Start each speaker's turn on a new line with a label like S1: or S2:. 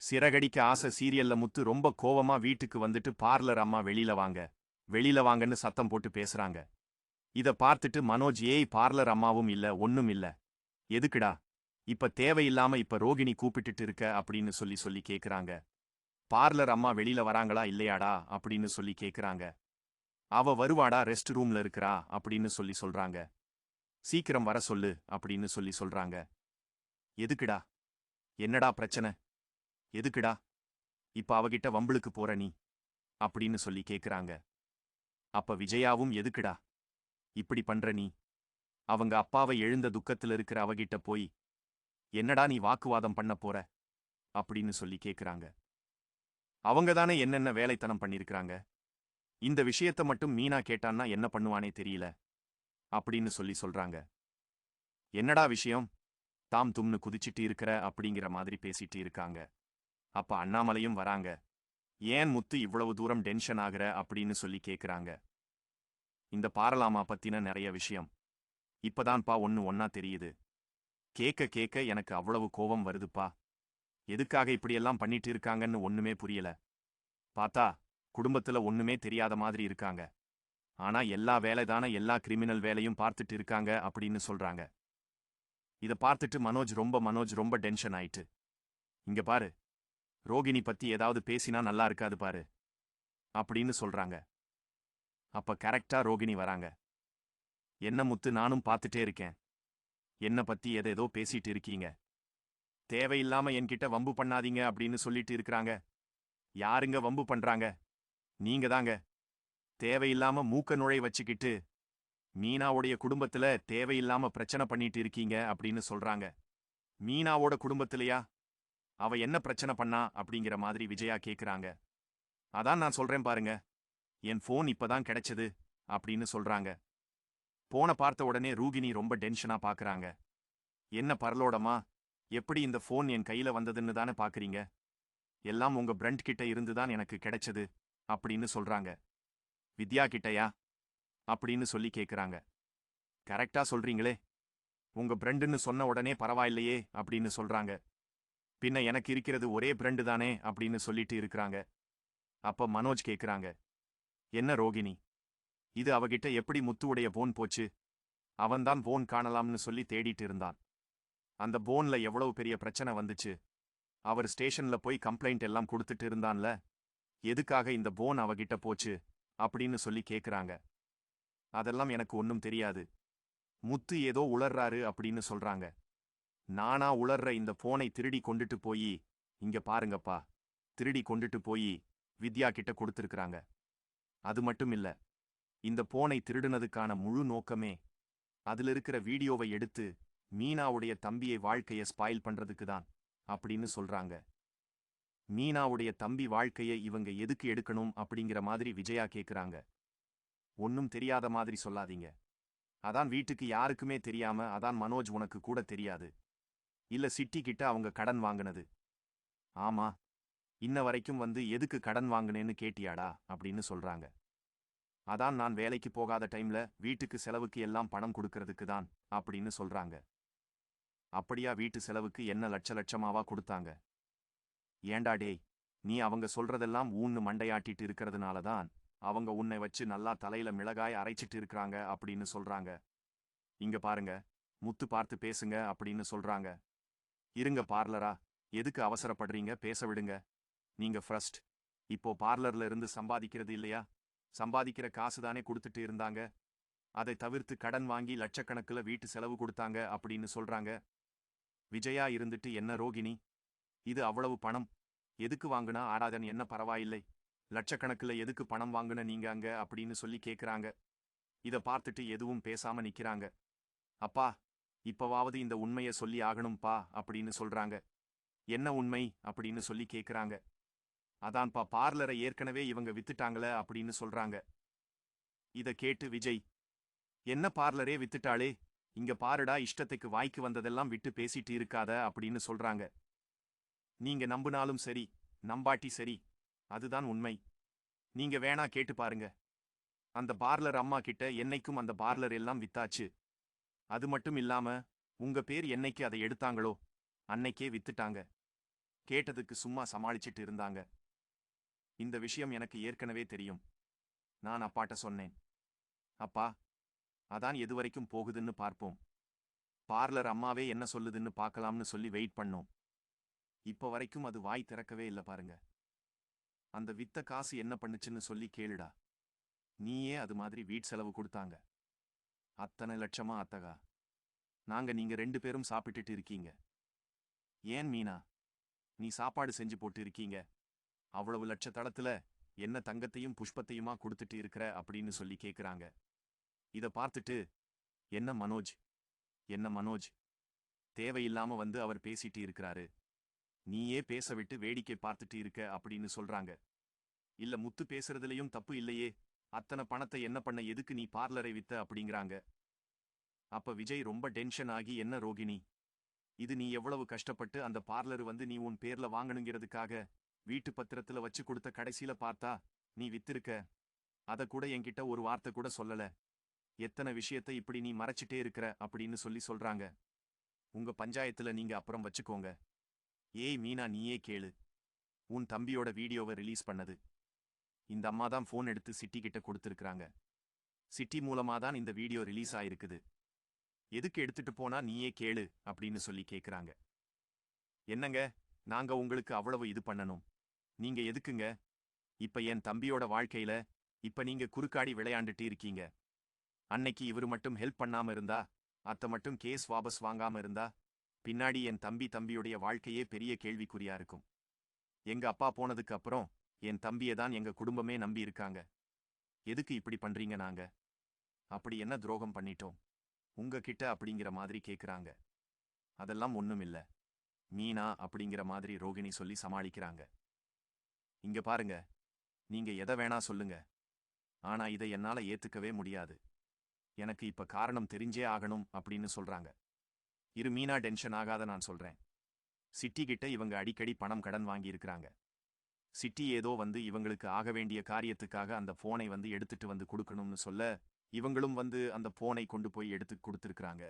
S1: சிறகடிக்க ஆசை சீரியல்ல முத்து ரொம்ப கோவமா வீட்டுக்கு வந்துட்டு பார்லர் அம்மா வெளியில வாங்கன்னு சத்தம் போட்டு பேசுறாங்க. இத பார்த்துட்டு மனோஜ் ஏய் பார்லர் அம்மாவும் இல்ல ஒண்ணும் இல்ல. எதுக்குடா இப்ப தேவையில்லாம இப்ப ரோகிணி கூப்பிட்டுட்டு இருக்க அப்படின்னு சொல்லி கேக்குறாங்க. பார்லர் அம்மா வெளியில வராங்களா இல்லையாடா அப்படின்னு சொல்லி கேக்குறாங்க. அவ வருவாடா ரெஸ்ட் ரூம்ல இருக்கிறா அப்படின்னு சொல்றாங்க. சீக்கிரம் வர சொல்லு அப்படின்னு சொல்றாங்க. எதுக்குடா என்னடா பிரச்சனை எதுக்குடா இப்ப அவகிட்ட வம்புளுக்கு போற நீ அப்படின்னு கேக்குறாங்க. அப்ப விஜயாவும் எதுக்குடா இப்படி பண்ற நீ அவங்க அப்பாவை எழுந்த துக்கத்துல இருக்கிற அவகிட்ட போய் என்னடா நீ வாக்குவாதம் பண்ண போற அப்படின்னு கேக்குறாங்க. அவங்க தானே என்னென்ன வேலைத்தனம் பண்ணிருக்கிறாங்க. இந்த விஷயத்த மட்டும் மீனா கேட்டான்னா என்ன பண்ணுவானே தெரியல அப்படின்னு சொல்றாங்க. என்னடா விஷயம் தாம் தும்னு குதிச்சிட்டு இருக்கிற அப்படிங்கிற மாதிரி பேசிட்டு இருக்காங்க. அப்ப அண்ணாமலையும் வராங்க. ஏன் முத்து இவ்வளவு தூரம் டென்ஷன் ஆகுற அப்படின்னு கேக்குறாங்க. இந்த பாரலாமா பத்தின நிறைய விஷயம் இப்பதான்பா ஒன்னா தெரியுது. கேட்க கேட்க எனக்கு அவ்வளவு கோபம் வருதுப்பா. எதுக்காக இப்படியெல்லாம் பண்ணிட்டு இருக்காங்கன்னு ஒண்ணுமே புரியல. பார்த்தா குடும்பத்துல ஒண்ணுமே தெரியாத மாதிரி இருக்காங்க. ஆனா எல்லா வேலைதான எல்லா கிரிமினல் வேலையும் பார்த்துட்டு இருக்காங்க அப்படின்னு சொல்றாங்க. இத பார்த்துட்டு மனோஜ் ரொம்ப டென்ஷன் ஆயிட்டு. இங்க பாரு ரோகிணி பத்தி ஏதாவது பேசினா நல்லா இருக்காது பாரு அப்படின்னு சொல்றாங்க. அப்ப கரெக்டா ரோகிணி வராங்க. என்ன முத்து நானும் பார்த்துட்டே இருக்கேன். என்ன பத்தி ஏதேதோ பேசிட்டு இருக்கீங்க. தேவையில்லாம என்கிட்ட வம்பு பண்ணாதீங்க அப்படின்னு சொல்லிட்டு இருக்கிறாங்க. யாருங்க வம்பு பண்றாங்க? நீங்க தாங்க. தேவையில்லாம மூக்க நுழை வச்சுக்கிட்டு மீனாவுடைய குடும்பத்துல தேவையில்லாம பிரச்சனை பண்ணிட்டு இருக்கீங்க அப்படின்னு சொல்றாங்க. மீனாவோட குடும்பத்திலையா? அவ என்ன பிரச்சனை பண்ணா அப்படிங்கிற மாதிரி விஜயா கேக்குறாங்க. அதான் நான் சொல்றேன் பாருங்க. என் போன் இப்பதான் கிடைச்சது அப்படின்னு சொல்றாங்க. போன பார்த்த உடனே ரூகிணி ரொம்ப டென்ஷனா பாக்குறாங்க. என்ன பரலோடமா எப்படி இந்த போன் என் கையில வந்ததுன்னு தானே பாக்குறீங்க. எல்லாம் உங்க பிரண்ட் கிட்ட இருந்துதான் எனக்கு கிடைச்சது அப்படின்னு சொல்றாங்க. வித்யா கிட்டயா அப்படின்னு கேக்குறாங்க. கரெக்டா சொல்றீங்களே. உங்க பிரண்டுன்னு சொன்ன உடனே பரவாயில்லையே அப்படின்னு சொல்றாங்க. பின்ன எனக்கு இருக்கிறது ஒரே பிரண்டு தானே அப்படின்னு சொல்லிட்டு இருக்கிறாங்க. அப்ப மனோஜ் கேக்குறாங்க. என்ன ரோகிணி இது அவகிட்ட எப்படி முத்துவுடைய போன் போச்சு? அவன்தான் போன் காணலாம்னு சொல்லி தேடிட்டு இருந்தான். அந்த போன்ல எவ்வளவு பெரிய பிரச்சனை வந்துச்சு. அவர் ஸ்டேஷன்ல போய் கம்ப்ளைண்ட் எல்லாம் கொடுத்துட்டு இருந்தான்ல. எதுக்காக இந்த போன் அவகிட்ட போச்சு அப்படின்னு கேக்குறாங்க. அதெல்லாம் எனக்கு ஒன்னும் தெரியாது. முத்து ஏதோ உளர்றாரு அப்படின்னு சொல்றாங்க. நானா உளர்ற இந்த போனை திருடி கொண்டுட்டு போய் இங்க பாருங்கப்பா திருடி கொண்டுட்டு போய் வித்யா கிட்ட கொடுத்திருக்கிறாங்க. அது மட்டும் இல்ல, இந்த போனை திருடுனதுக்கான முழு நோக்கமே அதுல இருக்கிற வீடியோவை எடுத்து மீனாவுடைய தம்பியை வாழ்க்கைய ஸ்பாயில் பண்றதுக்கு தான் அப்படின்னு சொல்றாங்க. மீனாவுடைய தம்பி வாழ்க்கையை இவங்க எதுக்கு எடுக்கணும் அப்படிங்கிற மாதிரி விஜயா கேக்குறாங்க. ஒன்னும் தெரியாத மாதிரி சொல்லாதீங்க. அதான் வீட்டுக்கு யாருக்குமே தெரியாம அதான் மனோஜ் உனக்கு கூட தெரியாது. இல்ல சிட்டி கிட்ட அவங்க கடன் வாங்கினது. ஆமா, இன்ன வரைக்கும் வந்து எதுக்கு கடன் வாங்கினேன்னு கேட்டியாடா அப்படின்னு சொல்றாங்க. அதான் நான் வேலைக்கு போகாத டைம்ல வீட்டுக்கு செலவுக்கு எல்லாம் பணம் கொடுக்கறதுக்கு தான் அப்படின்னு சொல்றாங்க. அப்படியா வீட்டு செலவுக்கு என்ன லட்சமாவா கொடுத்தாங்க? ஏண்டா டேய், நீ அவங்க சொல்றதெல்லாம் ஊன்னு மண்டையாட்டிட்டு இருக்கிறதுனால தான் அவங்க உன்னை வச்சு நல்லா தலையில மிளகாய் அரைச்சிட்டு இருக்கிறாங்க அப்படின்னு சொல்றாங்க. இங்க பாருங்க முத்து பார்த்து பேசுங்க அப்படின்னு சொல்றாங்க. இருங்க பார்லரா, எதுக்கு அவசரப்படுறீங்க, பேச விடுங்க. நீங்க ஃபர்ஸ்ட் இப்போ பார்லர்ல இருந்து சம்பாதிக்கிறது இல்லையா? சம்பாதிக்கிற காசு தானே கொடுத்துட்டு இருந்தாங்க. அதை தவிர்த்து கடன் வாங்கி லட்சக்கணக்குல வீட்டு செலவு கொடுத்தாங்க அப்படின்னு சொல்றாங்க. விஜயா இருந்துட்டு என்ன ரோகிணி இது அவ்வளவு பணம் எதுக்கு வாங்குனா ஆராதன் என்ன பரவாயில்லை, லட்சக்கணக்குல எதுக்கு பணம் வாங்குன நீங்க அங்க அப்படின்னு கேக்குறாங்க. இத பார்த்துட்டு எதுவும் பேசாம நிக்கிறாங்க. அப்பா இப்பவாவது இந்த உண்மைய சொல்லி ஆகணும்பா அப்படின்னு சொல்றாங்க. என்ன உண்மை அப்படின்னு கேக்குறாங்க. அதான்ப்பா பார்லரை ஏற்கனவே இவங்க வித்துட்டாங்கள அப்படின்னு சொல்றாங்க. இத கேட்டு விஜய், என்ன பார்லரே வித்துட்டாளே, இங்க பாருடா இஷ்டத்துக்கு வாய்க்கு வந்ததெல்லாம் விட்டு பேசிட்டு இருக்காத அப்படின்னு சொல்றாங்க. நீங்க நம்புனாலும் சரி நம்பாட்டி சரி, அதுதான் உண்மை. நீங்க வேணா கேட்டு பாருங்க. அந்த பார்லர் அம்மா கிட்ட என்னைக்கும் அந்த பார்லர் எல்லாம் வித்தாச்சு. அது மட்டும் இல்லாம உங்க பேர் என்னைக்கு அதை எடுத்தாங்களோ அன்னைக்கே வித்துட்டாங்க. கேட்டதுக்கு சும்மா சமாளிச்சிட்டு இருந்தாங்க. இந்த விஷயம் எனக்கு ஏற்கனவே தெரியும். நான் அப்பாட்ட சொன்னேன். அப்பா, அதான் எதுவரைக்கும் போகுதுன்னு பார்ப்போம். பார்லர் அம்மாவே என்ன சொல்லுதுன்னு பார்க்கலாம்னு சொல்லி வெயிட் பண்ணோம். இப்ப வரைக்கும் அது வாய் திறக்கவே இல்ல பாருங்க. அந்த வித்த காசு என்ன பண்ணுச்சுன்னு சொல்லி கேளுடா. நீயே அது மாதிரி வீட் செலவு கொடுத்தாங்க. அத்தனை லட்சமா அத்தகா? நாங்க நீங்க 2 பேரும் சாப்பிட்டுட்டு இருக்கீங்க. ஏன் மீனா, நீ சாப்பாடு செஞ்சு போட்டு இருக்கீங்க? அவ்வளவு லட்சத்தளத்துல என்ன தங்கத்தையும் புஷ்பத்தையுமா கொடுத்துட்டு இருக்கிற அப்படின்னு சொல்லி கேக்குறாங்க. இத பார்த்துட்டு, என்ன மனோஜ், என்ன மனோஜ், தேவையில்லாம வந்து அவர் பேசிட்டு இருக்கிறாரு. நீயே பேச விட்டு வேடிக்கை பார்த்துட்டு இருக்க அப்படின்னு சொல்றாங்க. இல்ல முத்து பேசுறதுலயும் தப்பு இல்லையே, அத்தனை பணத்தை என்ன பண்ண, எதுக்கு நீ பார்லரை வித்த அப்படிங்கிறாங்க. அப்ப விஜய் ரொம்ப டென்ஷன் ஆகி, என்ன ரோகிணி, இது நீ எவ்வளவு கஷ்டப்பட்டு அந்த பார்லர் வந்து நீ உன் பேர்ல வாங்கணுங்கிறதுக்காக வீட்டு பத்திரத்துல வச்சு கொடுத்த, கடைசியில பார்த்தா நீ வித்திருக்க. அத கூட என்கிட்ட ஒரு வார்த்தை கூட சொல்லல. எத்தனை விஷயத்தை இப்படி நீ மறைச்சிட்டே இருக்கிற அப்படின்னு சொல்லி சொல்றாங்க. உங்க பஞ்சாயத்துல நீங்க அப்புறம் வச்சுக்கோங்க. ஏய் மீனா, நீயே கேளு. உன் தம்பியோட வீடியோவை ரிலீஸ் பண்ணது இந்த அம்மா தான் போன் எடுத்து சிட்டி கிட்ட கொடுத்திருக்காங்க. சிட்டி மூலமா தான் இந்த வீடியோ ரிலீஸ் ஆயிருக்குது. எதுக்கு எடுத்துட்டு போனா நீயே கேளு அப்படின்னு சொல்லி கேக்குறாங்க. என்னங்க, நாங்க உங்களுக்கு அவ்வளவு இது பண்ணணும், நீங்க எதுக்குங்க இப்ப என் தம்பியோட வாழ்க்கையில இப்ப நீங்க குறுக்காடி விளையாண்டுட்டு இருக்கீங்க? அன்னைக்கு இவரு மட்டும் ஹெல்ப் பண்ணாம இருந்தா, அத்த மட்டும் கேஸ் வாபஸ் வாங்காம இருந்தா, பின்னாடி என் தம்பியுடைய வாழ்க்கையே பெரிய கேள்விக்குறியா இருக்கும். எங்க அப்பா போனதுக்கு அப்புறம் என் தம்பியை தான் எங்க குடும்பமே நம்பி இருக்காங்க. எதுக்கு இப்படி பண்றீங்க? நாங்க அப்படி என்ன துரோகம் பண்ணிட்டோம் உங்ககிட்ட அப்படிங்கிற மாதிரி கேக்குறாங்க. அதெல்லாம் ஒண்ணும் இல்ல மீனா அப்படிங்கிற மாதிரி ரோகிணி சொல்லி சமாளிக்கிறாங்க. இங்க பாருங்க, நீங்க எதை வேணா சொல்லுங்க, ஆனா இதை என்னால ஏத்துக்கவே முடியாது. எனக்கு இப்ப காரணம் தெரிஞ்சே ஆகணும் அப்படின்னு சொல்றாங்க. இரு மீனா, டென்ஷன் ஆகாத, நான் சொல்றேன். சிட்டி கிட்ட இவங்க அடிக்கடி பணம் கடன் வாங்கி இருக்கிறாங்க. சிட்டி ஏதோ வந்து இவங்களுக்கு ஆக வேண்டிய காரியத்துக்காக அந்த போனை வந்து எடுத்துட்டு வந்து கொடுக்கணும்னு சொல்ல, இவங்களும் வந்து அந்த போனை கொண்டு போய் எடுத்து கொடுத்திருக்கிறாங்க.